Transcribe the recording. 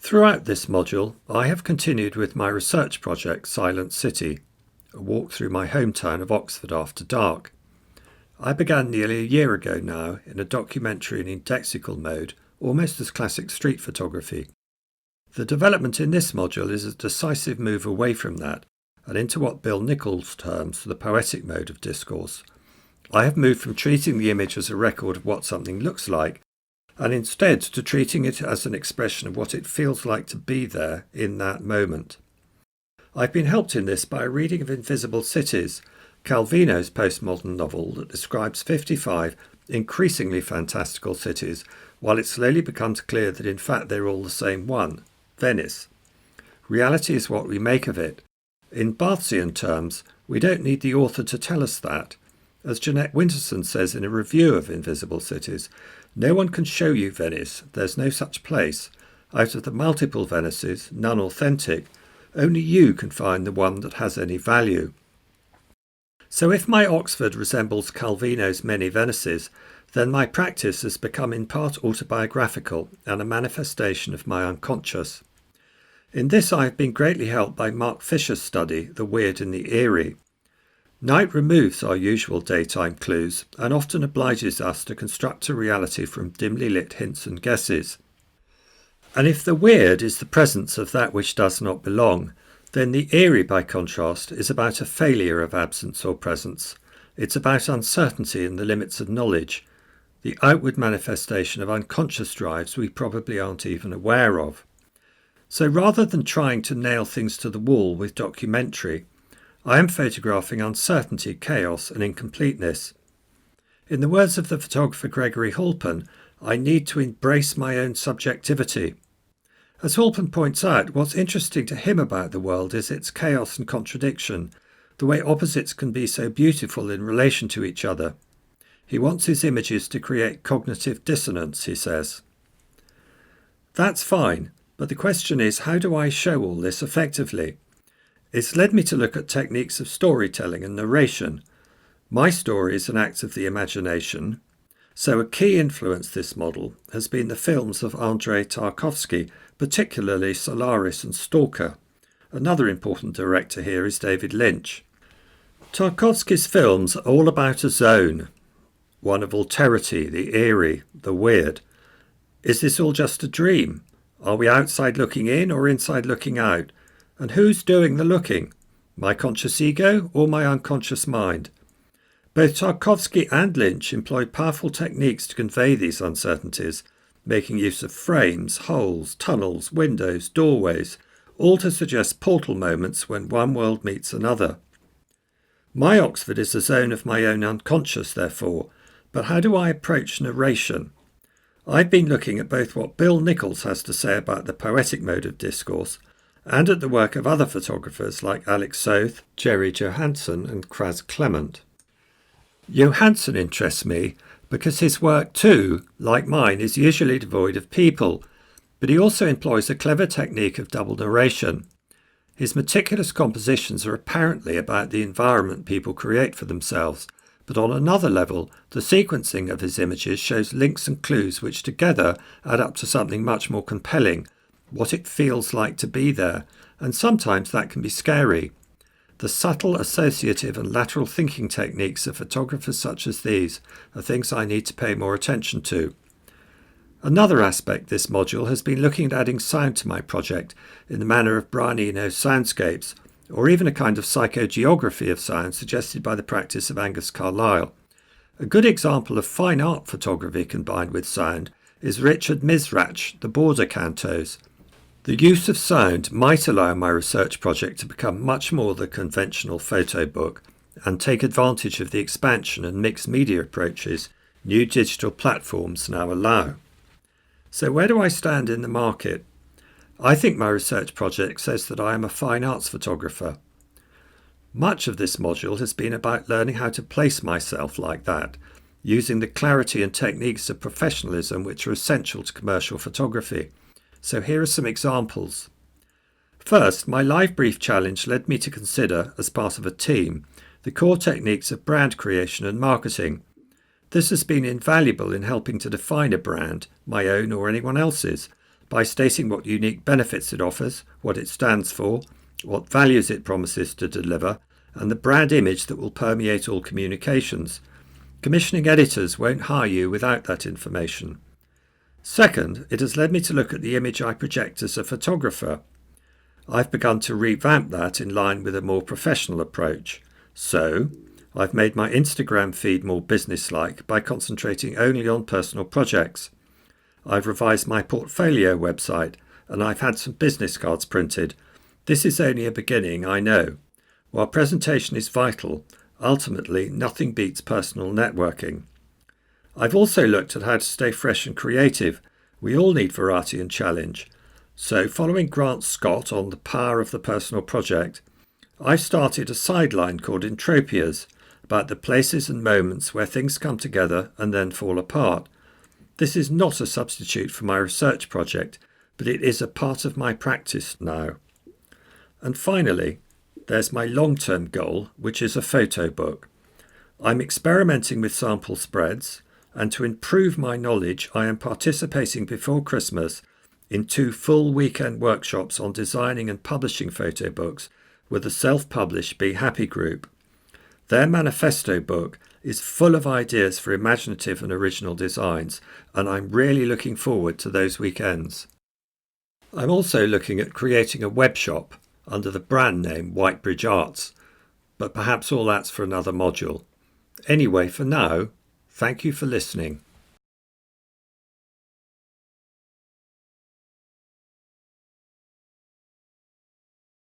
Throughout this module, I have continued with my research project Silent City, a walk through my hometown of Oxford after dark. I began nearly a year ago now in a documentary and indexical mode, almost as classic street photography. The development in this module is a decisive move away from that and into what Bill Nichols terms the poetic mode of discourse. I have moved from treating the image as a record of what something looks like and instead to treating it as an expression of what it feels like to be there in that moment. I've been helped in this by a reading of Invisible Cities, Calvino's postmodern novel that describes 55 increasingly fantastical cities, while it slowly becomes clear that in fact they're all the same one, Venice. Reality is what we make of it. In Barthian terms, we don't need the author to tell us that. As Jeanette Winterson says in a review of Invisible Cities, no one can show you Venice, there's no such place. Out of the multiple Venices, none authentic, only you can find the one that has any value. So if my Oxford resembles Calvino's many Venices, then my practice has become in part autobiographical and a manifestation of my unconscious. In this I have been greatly helped by Mark Fisher's study, The Weird and the Eerie. Night removes our usual daytime clues and often obliges us to construct a reality from dimly lit hints and guesses. And if the weird is the presence of that which does not belong, then the eerie, by contrast, is about a failure of absence or presence. It's about uncertainty and the limits of knowledge, the outward manifestation of unconscious drives we probably aren't even aware of. So rather than trying to nail things to the wall with documentary, I am photographing uncertainty, chaos and incompleteness. In the words of the photographer Gregory Halpin, I need to embrace my own subjectivity. As Halpin points out, what's interesting to him about the world is its chaos and contradiction, the way opposites can be so beautiful in relation to each other. He wants his images to create cognitive dissonance, he says. That's fine, but the question is, how do I show all this effectively? It's led me to look at techniques of storytelling and narration. My story is an act of the imagination, so a key influence this model has been the films of Andrei Tarkovsky, particularly Solaris and Stalker. Another important director here is David Lynch. Tarkovsky's films are all about a zone, one of alterity, the eerie, the weird. Is this all just a dream? Are we outside looking in or inside looking out? And who's doing the looking? My conscious ego or my unconscious mind? Both Tarkovsky and Lynch employed powerful techniques to convey these uncertainties, making use of frames, holes, tunnels, windows, doorways, all to suggest portal moments when one world meets another. My Oxford is a zone of my own unconscious, therefore, but how do I approach narration? I've been looking at both what Bill Nichols has to say about the poetic mode of discourse and at the work of other photographers like Alex Soth, Jerry Johansson and Kraz Clement. Johansson interests me because his work too, like mine, is usually devoid of people, but he also employs a clever technique of double narration. His meticulous compositions are apparently about the environment people create for themselves, but on another level, the sequencing of his images shows links and clues which together add up to something much more compelling, what it feels like to be there, and sometimes that can be scary. The subtle associative and lateral thinking techniques of photographers such as these are things I need to pay more attention to. Another aspect this module has been looking at adding sound to my project in the manner of Brian Eno's soundscapes, or even a kind of psychogeography of sound suggested by the practice of Angus Carlyle. A good example of fine art photography combined with sound is Richard Mizrach, the Border Cantos. The use of sound might allow my research project to become much more the conventional photo book and take advantage of the expansion and mixed media approaches new digital platforms now allow. So where do I stand in the market? I think my research project says that I am a fine arts photographer. Much of this module has been about learning how to place myself like that, using the clarity and techniques of professionalism which are essential to commercial photography. So here are some examples. First, my live brief challenge led me to consider, as part of a team, the core techniques of brand creation and marketing. This has been invaluable in helping to define a brand, my own or anyone else's, by stating what unique benefits it offers, what it stands for, what values it promises to deliver, and the brand image that will permeate all communications. Commissioning editors won't hire you without that information. Second, it has led me to look at the image I project as a photographer. I've begun to revamp that in line with a more professional approach. So, I've made my Instagram feed more businesslike by concentrating only on personal projects. I've revised my portfolio website and I've had some business cards printed. This is only a beginning, I know. While presentation is vital, ultimately nothing beats personal networking. I've also looked at how to stay fresh and creative. We all need variety and challenge. So, following Grant Scott on the power of the personal project, I've started a sideline called Entropias, about the places and moments where things come together and then fall apart. This is not a substitute for my research project, but it is a part of my practice now. And finally, there's my long-term goal, which is a photo book. I'm experimenting with sample spreads, and to improve my knowledge, I am participating before Christmas in 2 full weekend workshops on designing and publishing photo books with the self-published Be Happy group. Their manifesto book is full of ideas for imaginative and original designs, and I'm really looking forward to those weekends. I'm also looking at creating a web shop under the brand name Whitebridge Arts, but perhaps all that's for another module. Anyway, for now, thank you for listening.